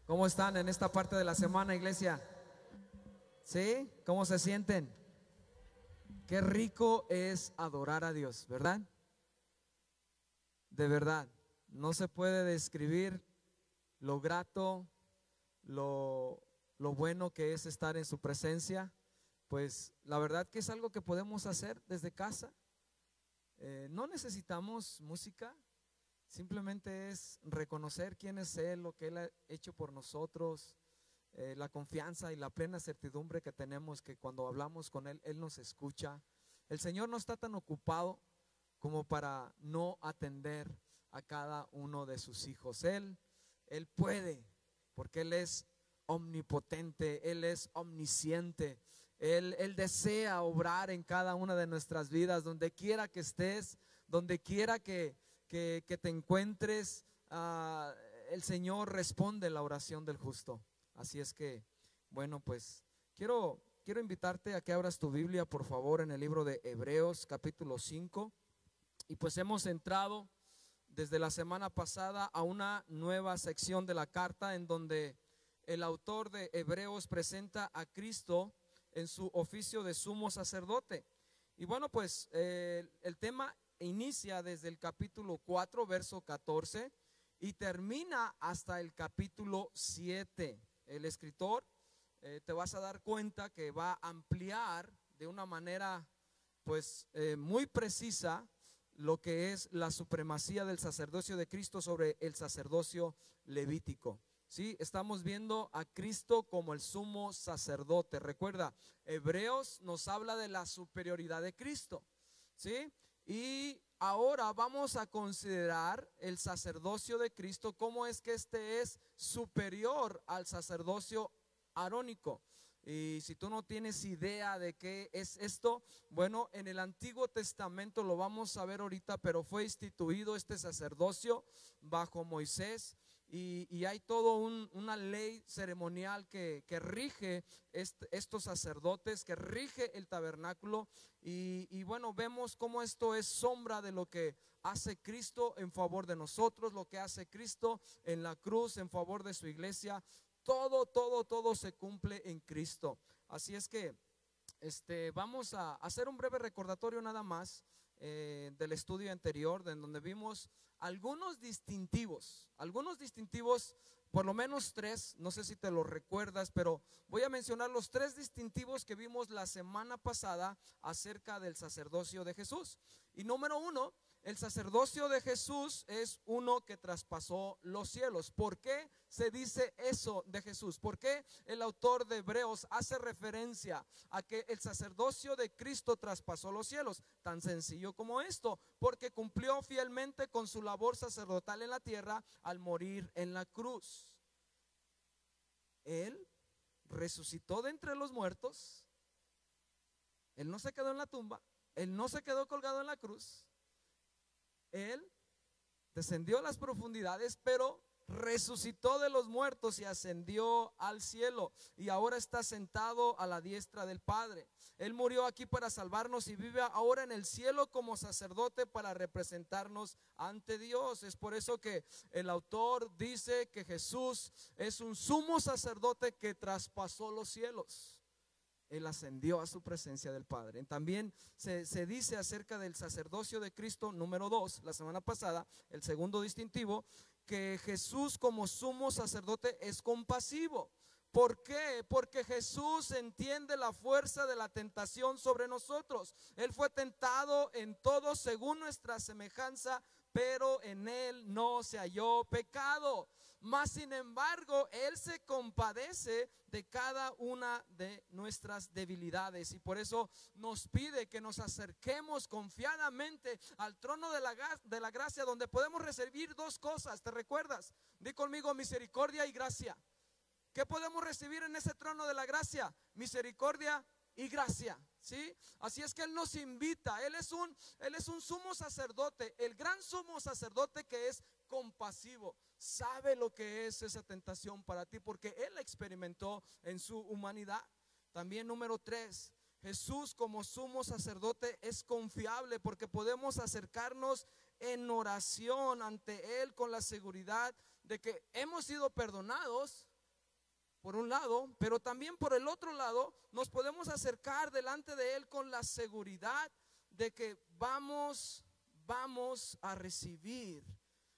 ¿Cómo están en esta parte de la semana, iglesia? ¿Sí? ¿Cómo se sienten? Qué rico es adorar a Dios, ¿verdad? De verdad, no se puede describir lo grato, lo bueno que es estar en su presencia. Pues la verdad que es algo que podemos hacer desde casa. No necesitamos música. Simplemente es reconocer quién es Él, lo que Él ha hecho por nosotros, la confianza y la plena certidumbre que tenemos que cuando hablamos con Él, Él nos escucha. El Señor no está tan ocupado como para no atender a cada uno de sus hijos. Él puede, porque Él es omnipotente, Él es omnisciente. Él desea obrar en cada una de nuestras vidas, donde quiera que estés, donde quiera que te encuentres, el Señor responde la oración del justo. Así es que, bueno, pues quiero invitarte a que abras tu Biblia, por favor, en el libro de Hebreos, capítulo 5. Y pues hemos entrado desde la semana pasada a una nueva sección de la carta en donde el autor de Hebreos presenta a Cristo en su oficio de sumo sacerdote. Y bueno, pues el tema inicia desde el capítulo 4, verso 14, y termina hasta el capítulo 7. El escritor, te vas a dar cuenta que va a ampliar de una manera pues muy precisa lo que es la supremacía del sacerdocio de Cristo sobre el sacerdocio levítico. Sí, estamos viendo a Cristo como el sumo sacerdote. Recuerda, Hebreos nos habla de la superioridad de Cristo, ¿sí? Y ahora vamos a considerar el sacerdocio de Cristo, cómo es que este es superior al sacerdocio arónico. Y si tú no tienes idea de qué es esto, bueno, en el Antiguo Testamento lo vamos a ver ahorita, pero fue instituido este sacerdocio bajo Moisés. Y hay todo una ley ceremonial que rige estos sacerdotes, que rige el tabernáculo. Y bueno, vemos cómo esto es sombra de lo que hace Cristo en favor de nosotros, lo que hace Cristo en la cruz en favor de su iglesia. Todo se cumple en Cristo. Así es que vamos a hacer un breve recordatorio nada más del estudio anterior, en donde vimos algunos distintivos, por lo menos tres. No sé si te los recuerdas, pero voy a mencionar los tres distintivos que vimos la semana pasada acerca del sacerdocio de Jesús. Y número uno, el sacerdocio de Jesús es uno que traspasó los cielos. ¿Por qué se dice eso de Jesús? ¿Por qué el autor de Hebreos hace referencia a que el sacerdocio de Cristo traspasó los cielos? Tan sencillo como esto: porque cumplió fielmente con su labor sacerdotal en la tierra al morir en la cruz. Él resucitó de entre los muertos. Él no se quedó en la tumba. Él no se quedó colgado en la cruz. Él descendió a las profundidades, pero resucitó de los muertos y ascendió al cielo, y ahora está sentado a la diestra del Padre. Él murió aquí para salvarnos y vive ahora en el cielo como sacerdote para representarnos ante Dios. Es por eso que el autor dice que Jesús es un sumo sacerdote que traspasó los cielos. Él ascendió a su presencia del Padre. También se dice acerca del sacerdocio de Cristo, número 2, la semana pasada, el segundo distintivo, que Jesús como sumo sacerdote es compasivo. ¿Por qué? Porque Jesús entiende la fuerza de la tentación sobre nosotros. Él fue tentado en todo según nuestra semejanza, pero en Él no se halló pecado. Mas sin embargo, Él se compadece de cada una de nuestras debilidades, y por eso nos pide que nos acerquemos confiadamente al trono de la gracia, donde podemos recibir dos cosas. ¿Te recuerdas? Di conmigo: misericordia y gracia. ¿Qué podemos recibir en ese trono de la gracia? Misericordia y gracia, ¿sí? Así es que Él nos invita. Él es un sumo sacerdote, el gran sumo sacerdote que es compasivo. Sabe lo que es esa tentación para ti, porque Él la experimentó en su humanidad. También número 3, Jesús como sumo sacerdote es confiable, porque podemos acercarnos en oración ante Él con la seguridad de que hemos sido perdonados por un lado, pero también por el otro lado nos podemos acercar delante de Él con la seguridad de que vamos a recibir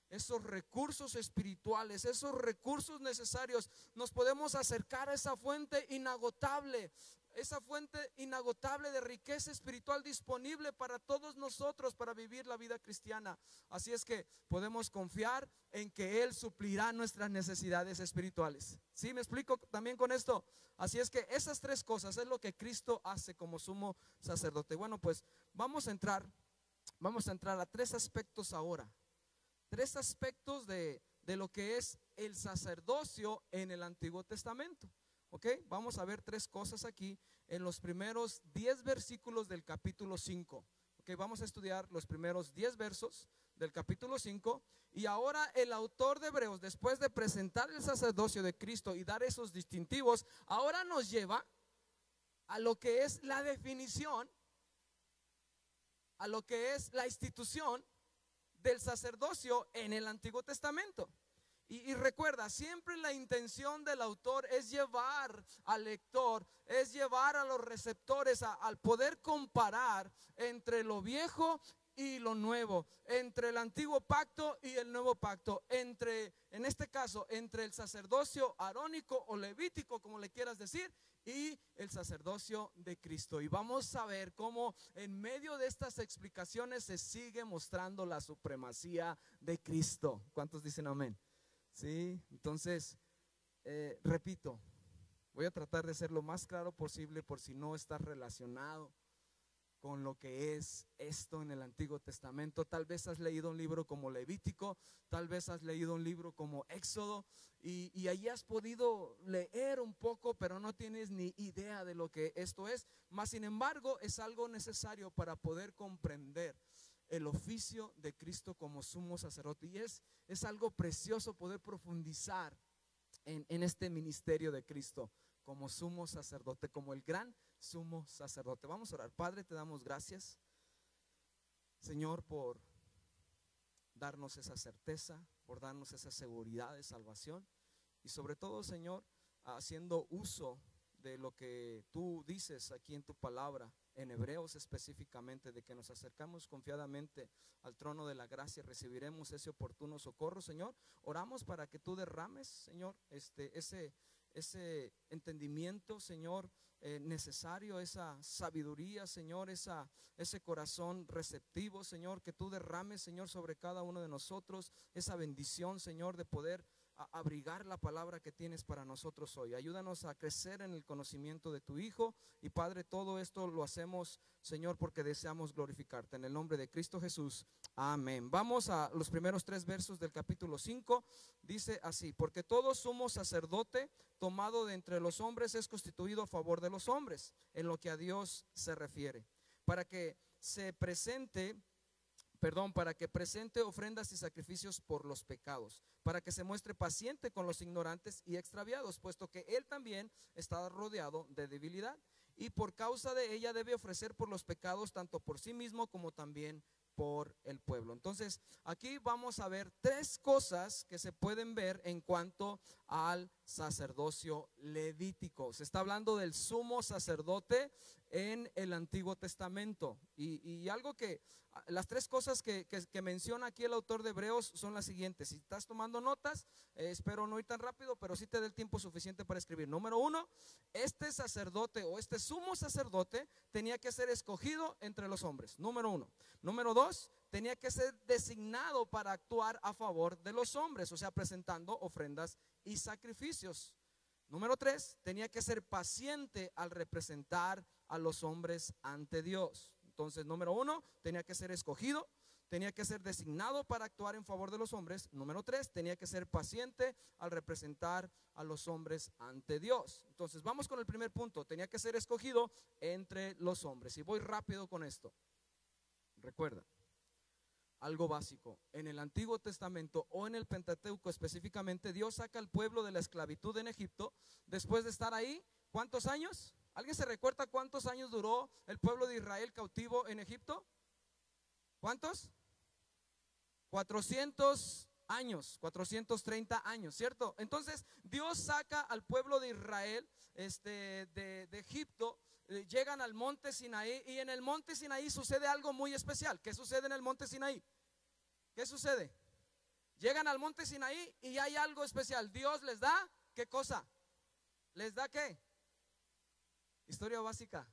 esos recursos espirituales, esos recursos necesarios. Nos podemos acercar a esa fuente inagotable de riqueza espiritual disponible para todos nosotros para vivir la vida cristiana. Así es que podemos confiar en que Él suplirá nuestras necesidades espirituales. ¿Sí me explico también con esto? Así es que esas tres cosas es lo que Cristo hace como sumo sacerdote. Bueno, pues vamos a entrar a tres aspectos ahora. Tres aspectos de lo que es el sacerdocio en el Antiguo Testamento. Ok, vamos a ver tres cosas aquí en los primeros 10 versículos del capítulo 5. Ok, vamos a estudiar los primeros 10 versos del capítulo 5. Y ahora el autor de Hebreos, después de presentar el sacerdocio de Cristo y dar esos distintivos, ahora nos lleva a lo que es la definición, a lo que es la institución del sacerdocio en el Antiguo Testamento. Y recuerda, siempre la intención del autor es llevar al lector, es llevar a los receptores al poder comparar entre lo viejo y lo nuevo, entre el antiguo pacto y el nuevo pacto, en este caso, entre el sacerdocio arónico o levítico, como le quieras decir, y el sacerdocio de Cristo. Y vamos a ver cómo en medio de estas explicaciones se sigue mostrando la supremacía de Cristo. ¿Cuántos dicen amén? Sí, entonces, repito, voy a tratar de ser lo más claro posible por si no estás relacionado con lo que es esto en el Antiguo Testamento. Tal vez has leído un libro como Levítico, tal vez has leído un libro como Éxodo y ahí has podido leer un poco, pero no tienes ni idea de lo que esto es. Mas sin embargo es algo necesario para poder comprender el oficio de Cristo como sumo sacerdote, y es algo precioso poder profundizar en este ministerio de Cristo como sumo sacerdote, como el gran sumo sacerdote. Vamos a orar. Padre, te damos gracias, Señor, por darnos esa certeza, por darnos esa seguridad de salvación, y sobre todo, Señor, haciendo uso de lo que tú dices aquí en tu palabra, en Hebreos específicamente, de que nos acercamos confiadamente al trono de la gracia, recibiremos ese oportuno socorro. Señor, oramos para que tú derrames, Señor, ese entendimiento, Señor, necesario, esa sabiduría, Señor, ese corazón receptivo, Señor, que tú derrames, Señor, sobre cada uno de nosotros, esa bendición, Señor, de poder abrigar la palabra que tienes para nosotros hoy. Ayúdanos a crecer en el conocimiento de tu Hijo, y Padre, todo esto lo hacemos, Señor, porque deseamos glorificarte en el nombre de Cristo Jesús. Amén. Vamos a los primeros 3 versos del capítulo 5. Dice así: porque todo sumo sacerdote tomado de entre los hombres es constituido a favor de los hombres, en lo que a Dios se refiere, para que presente ofrendas y sacrificios por los pecados, para que se muestre paciente con los ignorantes y extraviados, puesto que él también está rodeado de debilidad, y por causa de ella debe ofrecer por los pecados, tanto por sí mismo como también por el pueblo. Entonces, aquí vamos a ver 3 cosas que se pueden ver en cuanto al sacerdocio levítico. Se está hablando del sumo sacerdote en el Antiguo Testamento, y algo que las 3 cosas que menciona aquí el autor de Hebreos son las siguientes. Si estás tomando notas, espero no ir tan rápido, pero sí te dé el tiempo suficiente para escribir. Número 1, este sacerdote o este sumo sacerdote tenía que ser escogido entre los hombres. Número 1. Número 2, tenía que ser designado para actuar a favor de los hombres, o sea, presentando ofrendas y sacrificios. Número 3, tenía que ser paciente al representar a los hombres ante Dios. Entonces, número 1, tenía que ser escogido, tenía que ser designado para actuar en favor de los hombres. Número 3, tenía que ser paciente al representar a los hombres ante Dios. Entonces, vamos con el primer punto: tenía que ser escogido entre los hombres. Y voy rápido con esto. Recuerda algo básico: en el Antiguo Testamento o en el Pentateuco específicamente, Dios saca al pueblo de la esclavitud en Egipto después de estar ahí, ¿cuántos años? ¿Alguien se recuerda cuántos años duró el pueblo de Israel cautivo en Egipto? ¿Cuántos? 400 años, 430 años, ¿cierto? Entonces Dios saca al pueblo de Israel de Egipto, llegan al monte Sinaí, y en el monte Sinaí sucede algo muy especial. ¿Qué sucede en el monte Sinaí? ¿Qué sucede? Llegan al monte Sinaí y hay algo especial. Dios les da, ¿qué cosa? ¿Les da qué? Historia básica.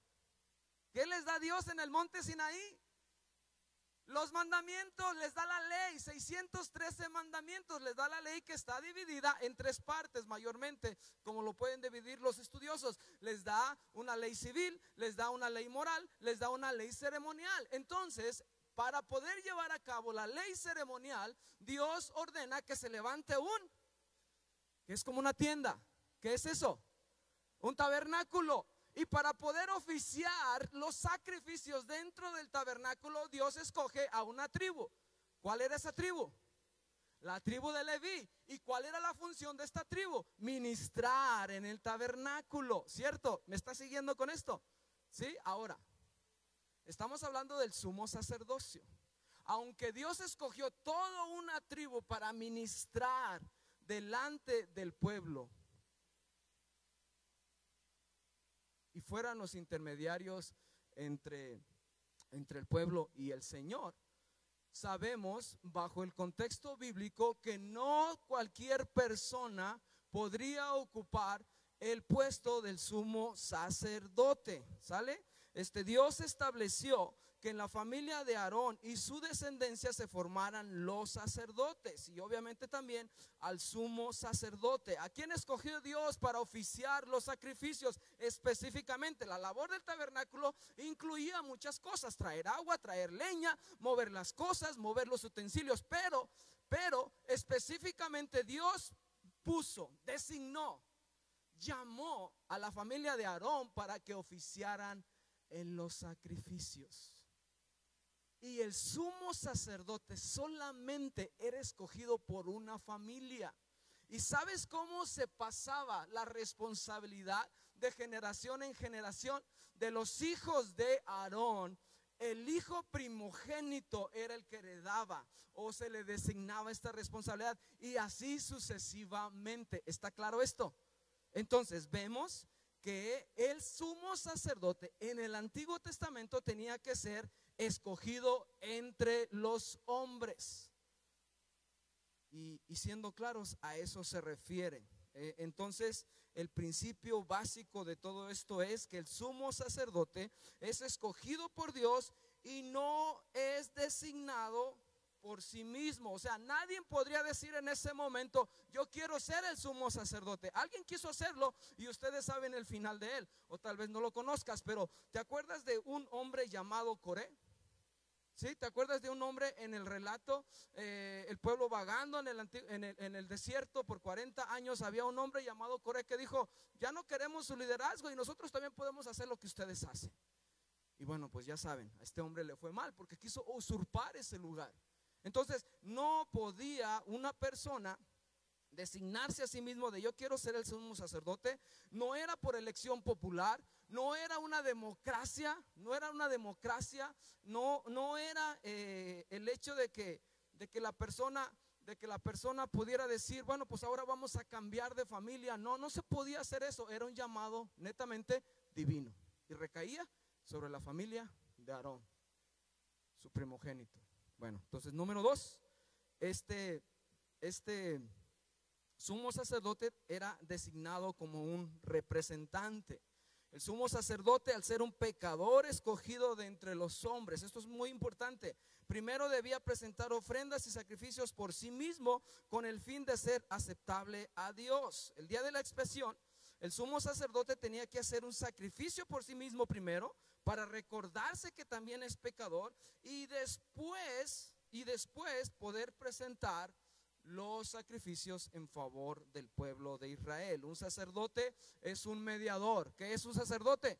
¿Qué les da Dios en el monte Sinaí? Los mandamientos, les da la ley, 613 mandamientos, les da la ley, que está dividida en tres partes mayormente, como lo pueden dividir los estudiosos. Les da una ley civil, les da una ley moral, les da una ley ceremonial. Entonces, para poder llevar a cabo la ley ceremonial, Dios ordena que se levante que es como una tienda. ¿Qué es eso? Un tabernáculo. Y para poder oficiar los sacrificios dentro del tabernáculo, Dios escoge a una tribu. ¿Cuál era esa tribu? La tribu de Leví. ¿Y cuál era la función de esta tribu? Ministrar en el tabernáculo, ¿cierto? ¿Me está siguiendo con esto? ¿Sí? Ahora, estamos hablando del sumo sacerdocio. Aunque Dios escogió toda una tribu para ministrar delante del pueblo y fueran los intermediarios entre el pueblo y el Señor, sabemos bajo el contexto bíblico que no cualquier persona podría ocupar el puesto del sumo sacerdote. ¿Sale? Dios estableció que en la familia de Aarón y su descendencia se formaran los sacerdotes, y obviamente también al sumo sacerdote. ¿A quién escogió Dios para oficiar los sacrificios? Específicamente, la labor del tabernáculo incluía muchas cosas: traer agua, traer leña, mover las cosas, mover los utensilios, pero específicamente Dios designó, llamó a la familia de Aarón para que oficiaran en los sacrificios. Y el sumo sacerdote solamente era escogido por una familia. ¿Y sabes cómo se pasaba la responsabilidad de generación en generación? De los hijos de Aarón, el hijo primogénito era el que heredaba o se le designaba esta responsabilidad, y así sucesivamente. ¿Está claro esto? Entonces vemos que el sumo sacerdote en el Antiguo Testamento tenía que ser escogido entre los hombres. Y siendo claros, a eso se refiere. Entonces, el principio básico de todo esto es que el sumo sacerdote es escogido por Dios y no es designado por sí mismo. O sea, nadie podría decir en ese momento: yo quiero ser el sumo sacerdote. Alguien quiso hacerlo y ustedes saben el final de él, o tal vez no lo conozcas, pero ¿te acuerdas de un hombre llamado Coré? ¿Sí? ¿Te acuerdas de un hombre en el relato? El pueblo vagando en el desierto por 40 años. Había un hombre llamado Coré que dijo: ya no queremos su liderazgo y nosotros también podemos hacer lo que ustedes hacen. Y bueno, pues ya saben, a este hombre le fue mal porque quiso usurpar ese lugar. Entonces, no podía una persona designarse a sí mismo de: yo quiero ser el sumo sacerdote. No era por elección popular, no era una democracia, no era el hecho de que la persona pudiera decir: bueno, pues ahora vamos a cambiar de familia. No se podía hacer eso. Era un llamado netamente divino y recaía sobre la familia de Aarón, su primogénito. Bueno, entonces, número 2, este sumo sacerdote era designado como un representante. El sumo sacerdote, al ser un pecador escogido de entre los hombres, esto es muy importante, primero debía presentar ofrendas y sacrificios por sí mismo con el fin de ser aceptable a Dios. El día de la expiación, el sumo sacerdote tenía que hacer un sacrificio por sí mismo primero, para recordarse que también es pecador, y después poder presentar los sacrificios en favor del pueblo de Israel. Un sacerdote es un mediador. ¿Qué es un sacerdote?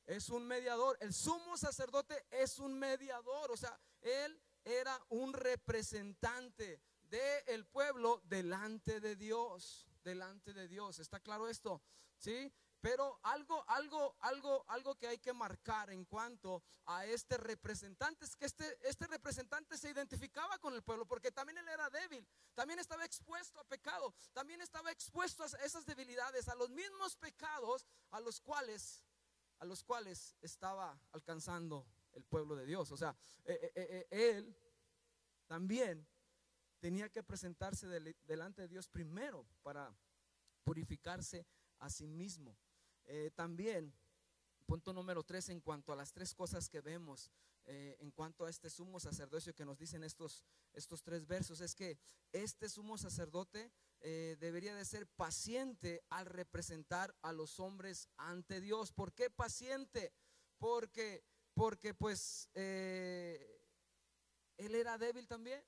Es un mediador. El sumo sacerdote es un mediador. O sea, él era un representante del pueblo delante de Dios. delante de Dios. ¿Está claro esto? ¿Sí? Pero algo que hay que marcar en cuanto a este representante es que este representante se identificaba con el pueblo, porque también él era débil, también estaba expuesto a pecado, también estaba expuesto a esas debilidades, a los mismos pecados a los cuales estaba alcanzando el pueblo de Dios. O sea, él también tenía que presentarse delante de Dios primero para purificarse a sí mismo. También, punto número 3, en cuanto a las tres cosas que vemos en cuanto a este sumo sacerdocio que nos dicen estos 3 versos, es que este sumo sacerdote debería de ser paciente al representar a los hombres ante Dios. ¿Por qué paciente? Porque pues él era débil también.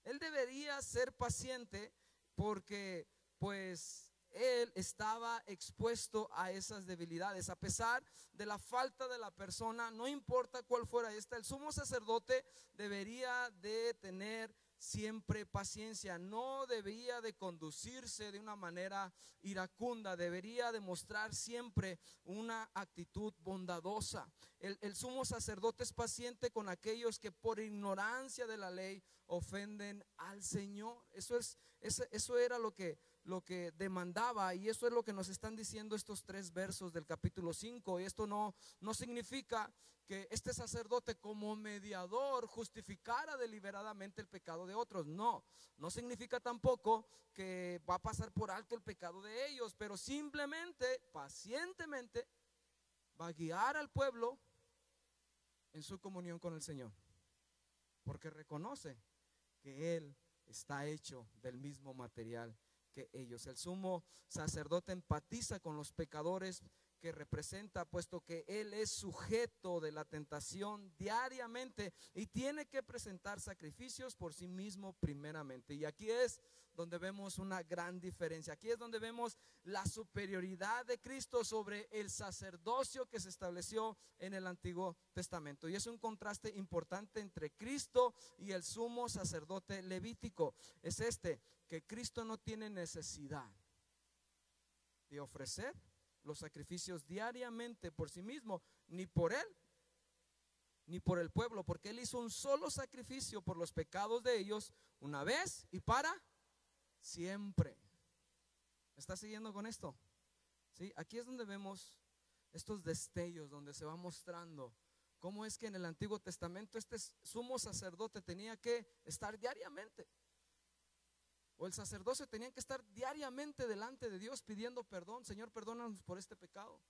Él debería ser paciente porque pues él estaba expuesto a esas debilidades. A pesar de la falta de la persona, no importa cuál fuera esta, el sumo sacerdote debería de tener siempre paciencia, no debía de conducirse de una manera iracunda, debería demostrar siempre una actitud bondadosa. El sumo sacerdote es paciente con aquellos que por ignorancia de la ley ofenden al Señor. Eso era lo que demandaba, y eso es lo que nos están diciendo estos 3 versos del capítulo 5. Y esto no significa que este sacerdote como mediador justificara deliberadamente el pecado de otros. No significa tampoco que va a pasar por alto el pecado de ellos, pero simplemente, pacientemente, va a guiar al pueblo en su comunión con el Señor, porque reconoce que Él está hecho del mismo material que ellos. El sumo sacerdote empatiza con los pecadores que representa, puesto que él es sujeto de la tentación diariamente y tiene que presentar sacrificios por sí mismo primeramente. Y aquí es donde vemos una gran diferencia. Aquí es donde vemos la superioridad de Cristo sobre el sacerdocio que se estableció en el Antiguo Testamento. Y es un contraste importante entre Cristo y el sumo sacerdote levítico. Es que Cristo no tiene necesidad de ofrecer los sacrificios diariamente por sí mismo, ni por él, ni por el pueblo, porque él hizo un solo sacrificio por los pecados de ellos, una vez y para siempre. ¿Me está siguiendo con esto? ¿Sí? Aquí es donde vemos estos destellos, donde se va mostrando cómo es que en el Antiguo Testamento este sumo sacerdote tenía que estar diariamente, o el sacerdocio tenía que estar diariamente delante de Dios pidiendo perdón. Señor, perdónanos por este pecado.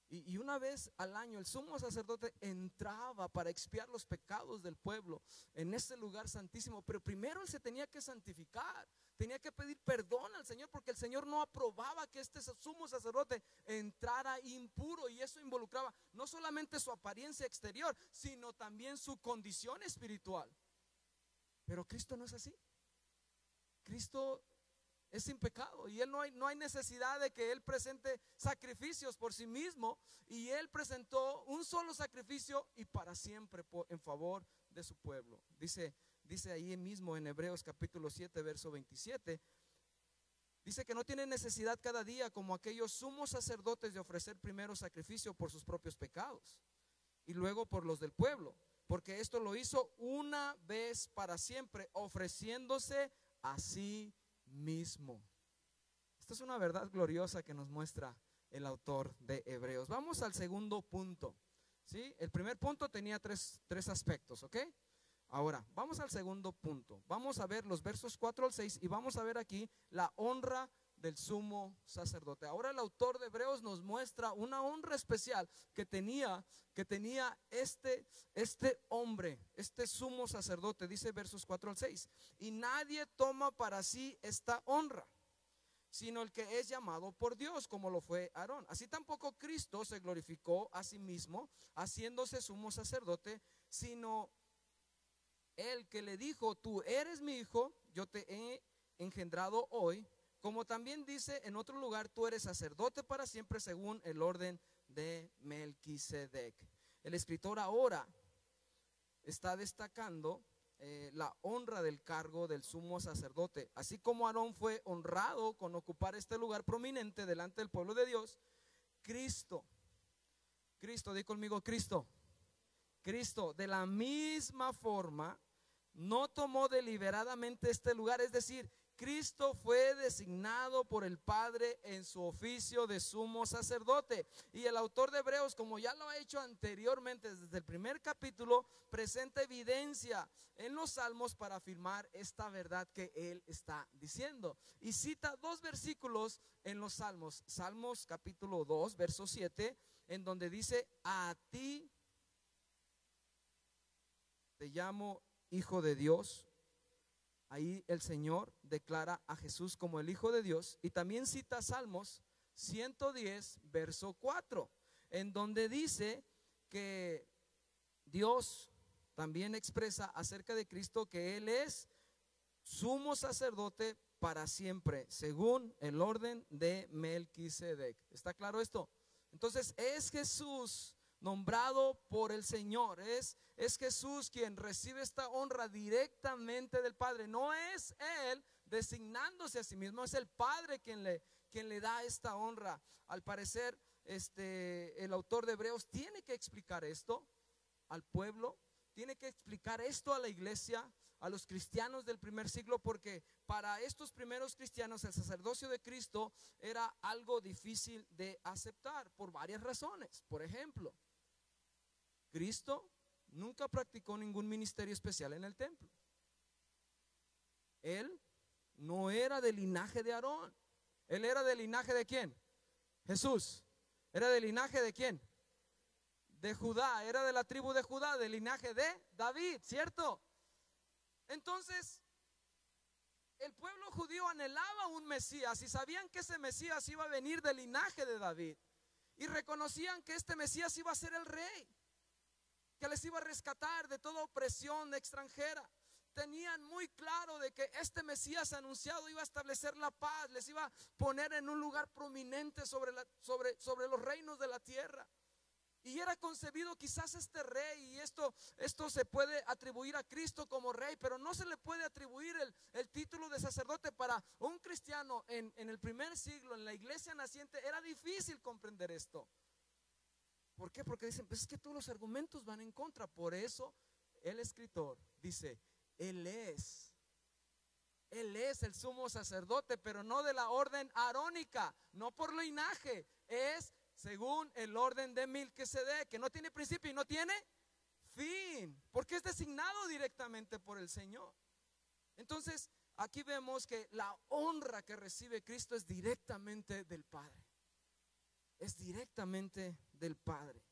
Y una vez al año el sumo sacerdote entraba para expiar los pecados del pueblo en ese lugar santísimo. Pero primero él se tenía que santificar, tenía que pedir perdón al Señor, porque el Señor no aprobaba que este sumo sacerdote entrara impuro. Y eso involucraba no solamente su apariencia exterior, sino también su condición espiritual. Pero Cristo no es así. Cristo es sin pecado, y él no hay necesidad de que él presente sacrificios por sí mismo, y él presentó un solo sacrificio y para siempre en favor de su pueblo. Dice ahí mismo en Hebreos capítulo 7 verso 27, dice que no tiene necesidad cada día como aquellos sumos sacerdotes de ofrecer primero sacrificio por sus propios pecados y luego por los del pueblo, porque esto lo hizo una vez para siempre, ofreciéndose a sí mismo. Esta es una verdad gloriosa que nos muestra el autor de Hebreos. Vamos al segundo punto, ¿sí? El primer punto tenía tres aspectos, ¿ok? Ahora, vamos al segundo punto. Vamos a ver los versos 4 al 6 y vamos a ver aquí la honra del sumo sacerdote. Ahora el autor de Hebreos nos muestra una honra especial que tenía este hombre, este sumo sacerdote. Dice versos 4 al 6: y nadie toma para sí esta honra, sino el que es llamado por Dios, como lo fue Aarón. Así tampoco Cristo se glorificó a sí mismo, haciéndose sumo sacerdote, sino el que le dijo: tú eres mi hijo, yo te he engendrado hoy. Como también dice en otro lugar: tú eres sacerdote para siempre según el orden de Melquisedec. El escritor ahora está destacando la honra del cargo del sumo sacerdote. Así como Aarón fue honrado con ocupar este lugar prominente delante del pueblo de Dios, Cristo, di conmigo Cristo, de la misma forma no tomó deliberadamente este lugar, es decir, Cristo fue designado por el Padre en su oficio de sumo sacerdote. Y el autor de Hebreos, como ya lo ha hecho anteriormente desde el primer capítulo, presenta evidencia en los salmos para afirmar esta verdad que él está diciendo. Y cita dos versículos en los salmos. Salmos capítulo 2, verso 7, en donde dice: a ti te llamo Hijo de Dios. Ahí el Señor declara a Jesús como el Hijo de Dios. Y también cita Salmos 110, verso 4, en donde dice que Dios también expresa acerca de Cristo que Él es sumo sacerdote para siempre, según el orden de Melquisedec. ¿Está claro esto? Entonces es Jesús nombrado por el Señor, es Jesús quien recibe esta honra directamente del Padre. No es Él designándose a sí mismo, es el Padre quien le da esta honra. Al parecer, el autor de Hebreos tiene que explicar esto al pueblo, tiene que explicar esto a la iglesia, a los cristianos del primer siglo, porque para estos primeros cristianos el sacerdocio de Cristo era algo difícil de aceptar por varias razones. Por ejemplo, Cristo nunca practicó ningún ministerio especial en el templo. Él no era del linaje de Aarón. Él era del linaje de ¿quién? Jesús. ¿Era del linaje de quién? De Judá. Era de la tribu de Judá, del linaje de David, ¿cierto? Entonces, el pueblo judío anhelaba un Mesías y sabían que ese Mesías iba a venir del linaje de David. Y reconocían que este Mesías iba a ser el rey, que les iba a rescatar de toda opresión extranjera. Tenían muy claro de que este Mesías anunciado iba a establecer la paz, les iba a poner en un lugar prominente sobre los reinos de la tierra. Y era concebido quizás este rey, y esto se puede atribuir a Cristo como rey, pero no se le puede atribuir el título de sacerdote. Para un cristiano en el primer siglo, en la iglesia naciente, era difícil comprender esto. ¿Por qué? Porque dicen, pues es que todos los argumentos van en contra. Por eso el escritor dice, Él es el sumo sacerdote, pero no de la orden arónica, no por linaje, es según el orden de Melquisedec, que no tiene principio y no tiene fin, porque es designado directamente por el Señor. Entonces, aquí vemos que la honra que recibe Cristo es directamente del Padre. Es directamente del Padre.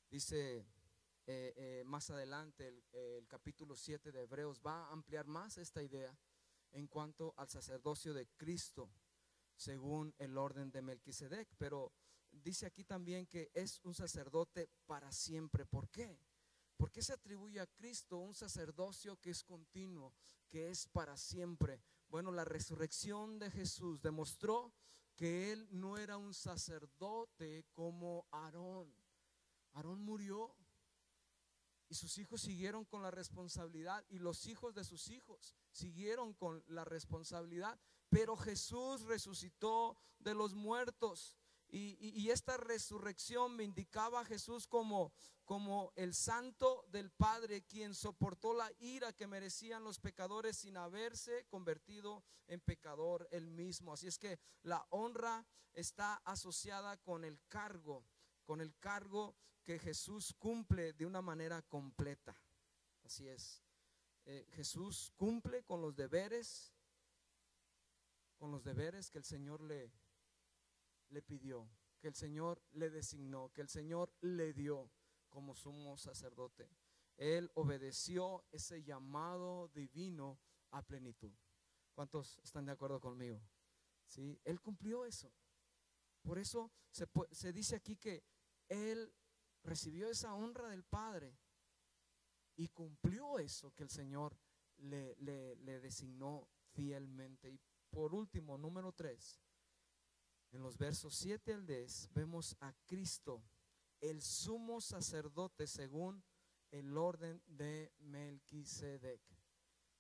Dice más adelante el capítulo 7 de Hebreos va a ampliar más esta idea en cuanto al sacerdocio de Cristo según el orden de Melquisedec. Pero dice aquí también que es un sacerdote para siempre. ¿Por qué? Porque se atribuye a Cristo un sacerdocio que es continuo, que es para siempre. Bueno, la resurrección de Jesús demostró que Él no era un sacerdote como Aarón. Aarón murió y sus hijos siguieron con la responsabilidad, y los hijos de sus hijos siguieron con la responsabilidad. Pero Jesús resucitó de los muertos, y esta resurrección me indicaba a Jesús como el santo del Padre, quien soportó la ira que merecían los pecadores sin haberse convertido en pecador él mismo. Así es que la honra está asociada con el cargo que Jesús cumple de una manera completa. Así es. Jesús cumple con los deberes que el Señor le pidió, que el Señor le designó, que el Señor le dio como sumo sacerdote. Él obedeció ese llamado divino a plenitud. ¿Cuántos están de acuerdo conmigo? ¿Sí? Él cumplió eso. Por eso se dice aquí que Él recibió esa honra del Padre y cumplió eso que el Señor le designó fielmente. Y por último, número 3, en los versos 7 al 10 vemos a Cristo el sumo sacerdote según el orden de Melquisedec.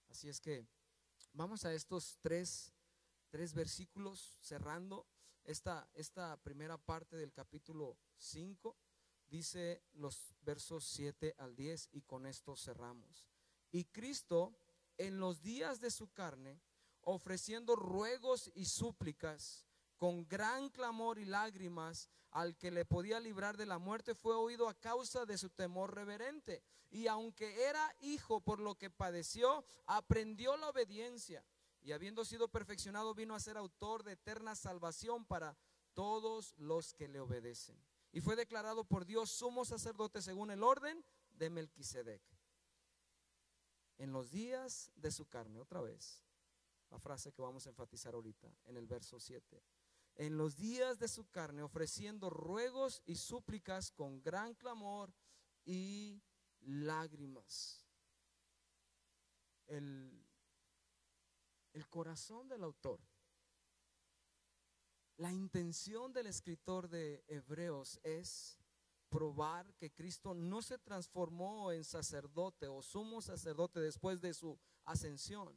Así es que vamos a estos tres versículos cerrando esta primera parte del capítulo 5. Dice los versos 7 al 10 y con esto cerramos. Y Cristo en los días de su carne, ofreciendo ruegos y súplicas con gran clamor y lágrimas al que le podía librar de la muerte, fue oído a causa de su temor reverente. Y aunque era hijo, por lo que padeció, aprendió la obediencia. Y habiendo sido perfeccionado, vino a ser autor de eterna salvación para todos los que le obedecen. Y fue declarado por Dios sumo sacerdote según el orden de Melquisedec. En los días de su carne, otra vez, la frase que vamos a enfatizar ahorita en el verso 7. En los días de su carne, ofreciendo ruegos y súplicas con gran clamor y lágrimas. El corazón del autor, la intención del escritor de Hebreos es probar que Cristo no se transformó en sacerdote o sumo sacerdote después de su ascensión,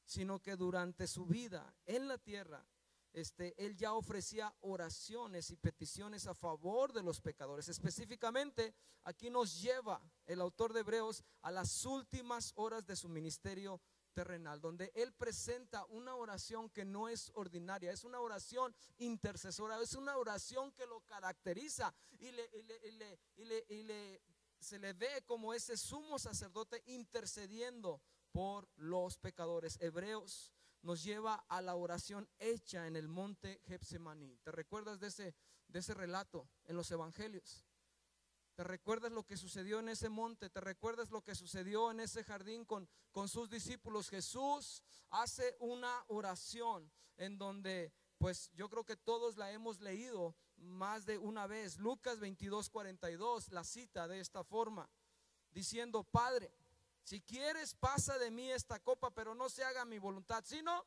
sino que durante su vida en la tierra, él ya ofrecía oraciones y peticiones a favor de los pecadores. Específicamente, aquí nos lleva el autor de Hebreos a las últimas horas de su ministerio terrenal, donde él presenta una oración que no es ordinaria, es una oración intercesora, es una oración que lo caracteriza y se le ve como ese sumo sacerdote intercediendo por los pecadores. Hebreos nos lleva a la oración hecha en el monte Getsemaní. ¿Te recuerdas de ese relato en los evangelios? ¿Te recuerdas lo que sucedió en ese monte? ¿Te recuerdas lo que sucedió en ese jardín con sus discípulos? Jesús hace una oración en donde, pues yo creo que todos la hemos leído más de una vez. Lucas 22:42 la cita de esta forma, diciendo: Padre, si quieres, pasa de mí esta copa, pero no se haga mi voluntad, sino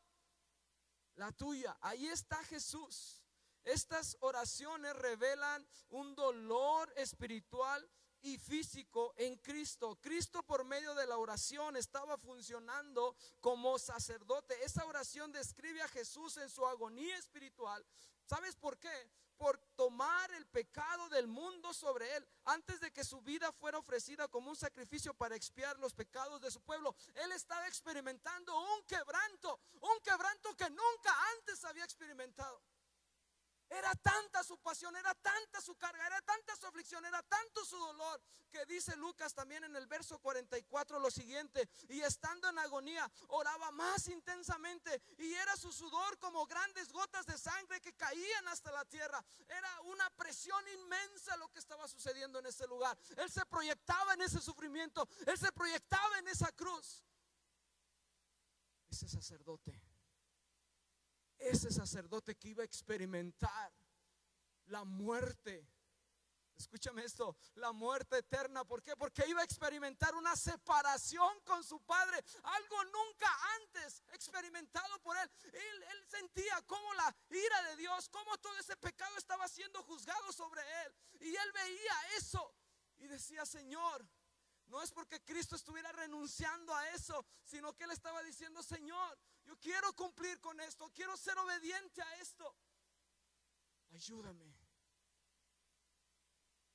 la tuya. Ahí está Jesús. Estas oraciones revelan un dolor espiritual y físico en Cristo. Cristo, por medio de la oración, estaba funcionando como sacerdote. Esa oración describe a Jesús en su agonía espiritual. ¿Sabes por qué? Por tomar el pecado del mundo sobre él. Antes de que su vida fuera ofrecida como un sacrificio para expiar los pecados de su pueblo, él estaba experimentando un quebranto que nunca antes había experimentado. Era tanta su pasión, era tanta su carga, era tanta su aflicción, era tanto su dolor, que dice Lucas también en el verso 44 lo siguiente: y estando en agonía oraba más intensamente, y era su sudor como grandes gotas de sangre que caían hasta la tierra. Era una presión inmensa lo que estaba sucediendo en ese lugar. Él se proyectaba en ese sufrimiento, él se proyectaba en esa cruz. Ese sacerdote que iba a experimentar la muerte, escúchame esto, la muerte eterna. ¿Por qué? Porque iba a experimentar una separación con su Padre, algo nunca antes experimentado por él. Él sentía cómo la ira de Dios, cómo todo ese pecado estaba siendo juzgado sobre él, y él veía eso y decía: Señor, no es porque Cristo estuviera renunciando a eso, sino que él estaba diciendo: Señor, yo quiero cumplir con esto, quiero ser obediente a esto, ayúdame.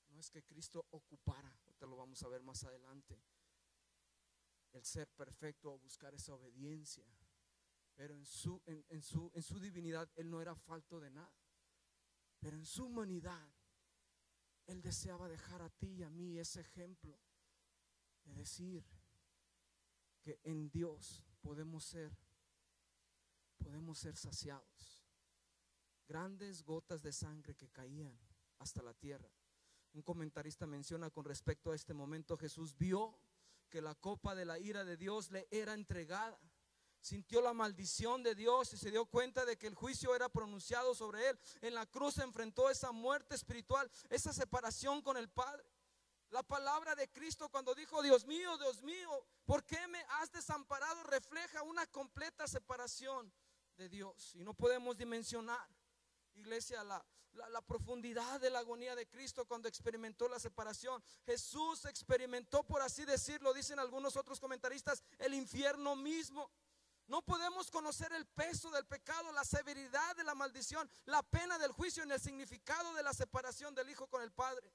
No es que Cristo ocupara, te lo vamos a ver más adelante, el ser perfecto o buscar esa obediencia, pero en su divinidad él no era falto de nada. Pero en su humanidad él deseaba dejar a ti y a mí ese ejemplo de decir que en Dios podemos ser saciados. Grandes gotas de sangre que caían hasta la tierra. Un comentarista menciona con respecto a este momento: Jesús vio que la copa de la ira de Dios le era entregada, sintió la maldición de Dios y se dio cuenta de que el juicio era pronunciado sobre él. En la cruz enfrentó esa muerte espiritual, esa separación con el Padre. La palabra de Cristo cuando dijo: Dios mío, ¿por qué me has desamparado?, refleja una completa separación de Dios. Y no podemos dimensionar Iglesia, la profundidad de la agonía de Cristo cuando experimentó la separación. Jesús experimentó, por así decirlo, dicen algunos otros comentaristas, el infierno mismo. No podemos conocer el peso del pecado, la severidad de la maldición, la pena del juicio ni el significado de la separación del Hijo con el Padre.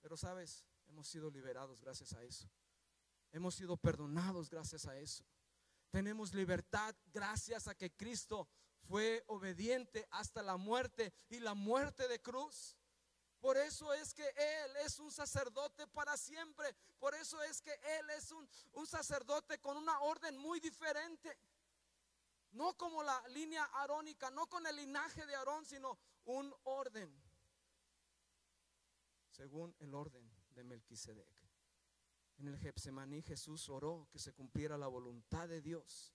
Pero sabes, hemos sido liberados gracias a eso. Hemos sido perdonados gracias a eso. Tenemos libertad gracias a que Cristo fue obediente hasta la muerte, y la muerte de cruz. Por eso es que Él es un sacerdote para siempre. Por eso es que Él es un sacerdote con una orden muy diferente. No como la línea arónica, no con el linaje de Aarón, sino un orden según el orden de Melquisedec. En el Getsemaní Jesús oró que se cumpliera la voluntad de Dios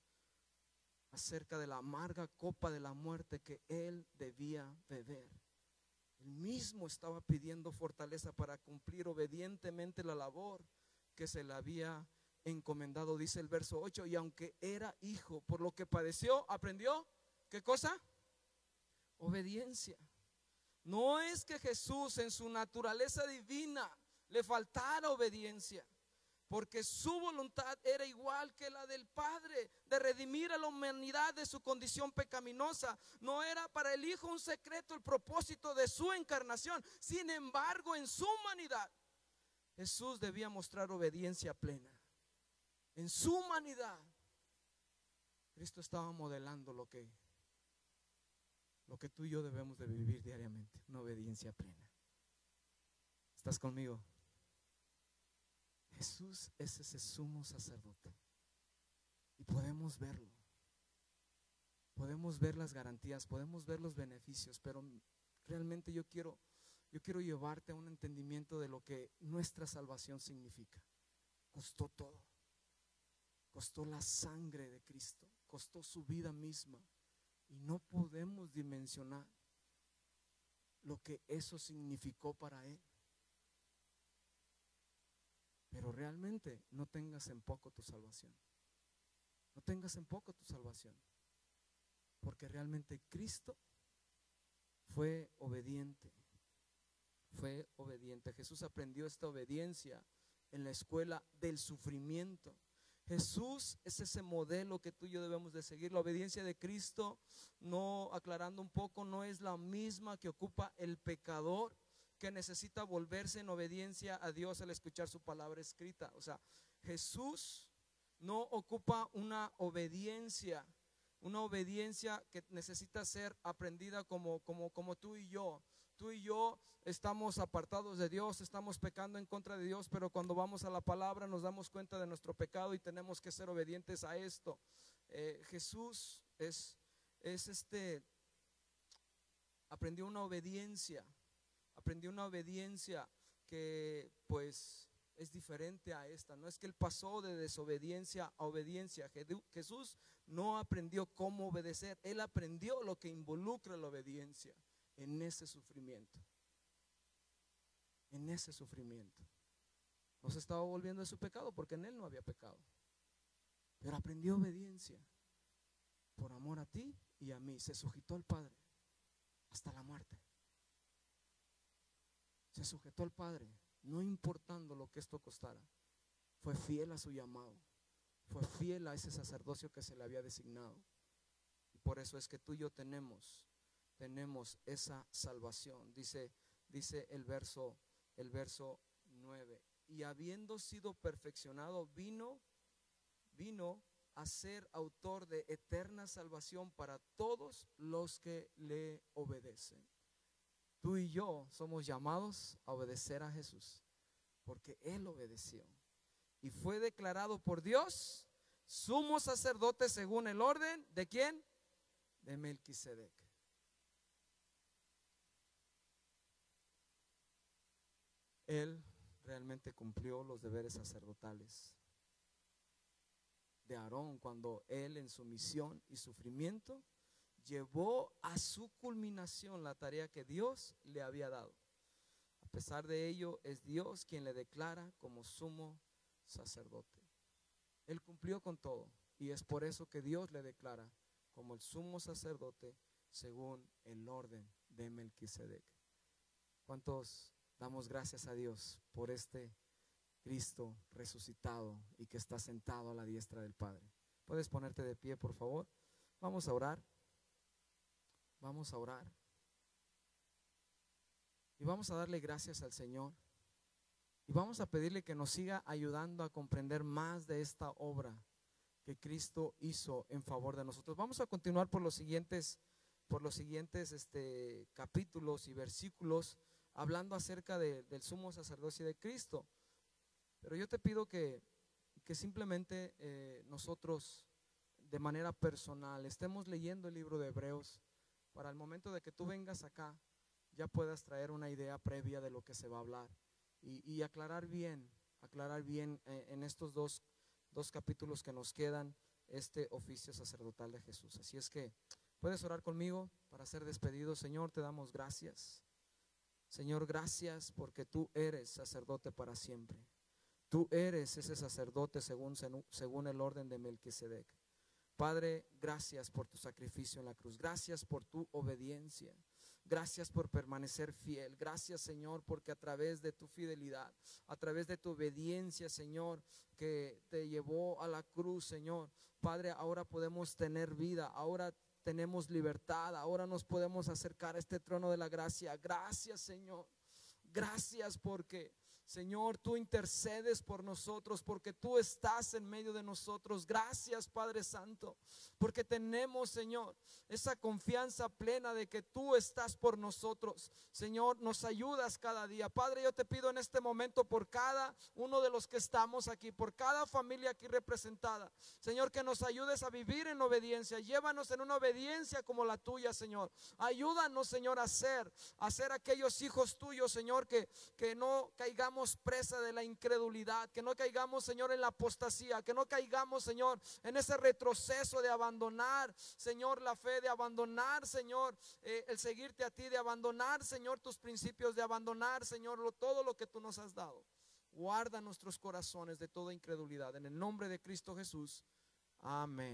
acerca de la amarga copa de la muerte que Él debía beber. Él mismo estaba pidiendo fortaleza para cumplir obedientemente la labor que se le había encomendado. Dice el verso 8, y aunque era hijo, por lo que padeció, aprendió, ¿qué cosa? Obediencia. No es que Jesús en su naturaleza divina le faltara obediencia, porque su voluntad era igual que la del Padre, de redimir a la humanidad de su condición pecaminosa. No era para el Hijo un secreto el propósito de su encarnación. Sin embargo, en su humanidad, Jesús debía mostrar obediencia plena. En su humanidad, Cristo estaba modelando lo que tú y yo debemos de vivir diariamente, una obediencia plena. ¿Estás conmigo? Jesús es ese sumo sacerdote y podemos verlo, podemos ver las garantías, podemos ver los beneficios, pero realmente yo quiero llevarte a un entendimiento de lo que nuestra salvación significa. Costó todo, costó la sangre de Cristo, costó su vida misma, y no podemos dimensionar lo que eso significó para Él. Pero realmente no tengas en poco tu salvación. No tengas en poco tu salvación. Porque realmente Cristo fue obediente. Fue obediente. Jesús aprendió esta obediencia en la escuela del sufrimiento. Jesús es ese modelo que tú y yo debemos de seguir. La obediencia de Cristo, no, aclarando un poco, no es la misma que ocupa el pecador, que necesita volverse en obediencia a Dios al escuchar su palabra escrita. O sea, Jesús no ocupa una obediencia que necesita ser aprendida como tú y yo. Tú y yo estamos apartados de Dios, estamos pecando en contra de Dios, pero cuando vamos a la palabra nos damos cuenta de nuestro pecado y tenemos que ser obedientes a esto. Jesús aprendió una obediencia que pues es diferente a esta. No es que Él pasó de desobediencia a obediencia. Jesús no aprendió cómo obedecer, Él aprendió lo que involucra la obediencia en ese sufrimiento. En ese sufrimiento. No se estaba volviendo de su pecado porque en Él no había pecado, pero aprendió obediencia por amor a ti y a mí. Se sujetó al Padre hasta la muerte. Se sujetó al Padre, no importando lo que esto costara. Fue fiel a su llamado, fue fiel a ese sacerdocio que se le había designado. Y por eso es que tú y yo tenemos esa salvación. Dice el verso 9, y habiendo sido perfeccionado, vino a ser autor de eterna salvación para todos los que le obedecen. Tú y yo somos llamados a obedecer a Jesús, porque Él obedeció y fue declarado por Dios sumo sacerdote según el orden ¿de quién? De Melquisedec. Él realmente cumplió los deberes sacerdotales de Aarón cuando él, en su misión y sufrimiento, llevó a su culminación la tarea que Dios le había dado. A pesar de ello, es Dios quien le declara como sumo sacerdote. Él cumplió con todo y es por eso que Dios le declara como el sumo sacerdote según el orden de Melquisedec. ¿Cuántos damos gracias a Dios por este Cristo resucitado y que está sentado a la diestra del Padre? ¿Puedes ponerte de pie, por favor? Vamos a orar. Vamos a orar. Y vamos a darle gracias al Señor. Y vamos a pedirle que nos siga ayudando a comprender más de esta obra que Cristo hizo en favor de nosotros. Vamos a continuar por los siguientes capítulos y versículos, hablando acerca del sumo sacerdocio de Cristo. Pero yo te pido que simplemente nosotros de manera personal estemos leyendo el libro de Hebreos, para el momento de que tú vengas acá ya puedas traer una idea previa de lo que se va a hablar y aclarar bien en estos dos capítulos que nos quedan este oficio sacerdotal de Jesús. Así es que puedes orar conmigo para ser despedido. Señor, te damos gracias. Señor, gracias porque tú eres sacerdote para siempre. Tú eres ese sacerdote según el orden de Melquisedec. Padre, gracias por tu sacrificio en la cruz. Gracias por tu obediencia. Gracias por permanecer fiel. Gracias, Señor, porque a través de tu fidelidad, a través de tu obediencia, Señor, que te llevó a la cruz, Señor, Padre, ahora podemos tener vida, ahora tenemos libertad, ahora nos podemos acercar a este trono de la gracia. Gracias, Señor. Gracias porque, Señor, tú intercedes por nosotros, porque tú estás en medio de nosotros. Gracias, Padre Santo, porque tenemos, Señor, esa confianza plena de que tú estás por nosotros. Señor, nos ayudas cada día. Padre, yo te pido en este momento por cada uno de los que estamos aquí, por cada familia aquí representada, Señor, que nos ayudes a vivir en obediencia. Llévanos en una obediencia como la tuya, Señor. Ayúdanos, Señor, a ser aquellos hijos tuyos, Señor, que no caigamos presa de la incredulidad, que no caigamos, Señor, en la apostasía, que no caigamos, Señor, en ese retroceso de abandonar, Señor, la fe, de abandonar, Señor, el seguirte a ti, de abandonar, Señor, tus principios, de abandonar, Señor, todo lo que tú nos has dado. Guarda nuestros corazones de toda incredulidad, en el nombre de Cristo Jesús. Amén.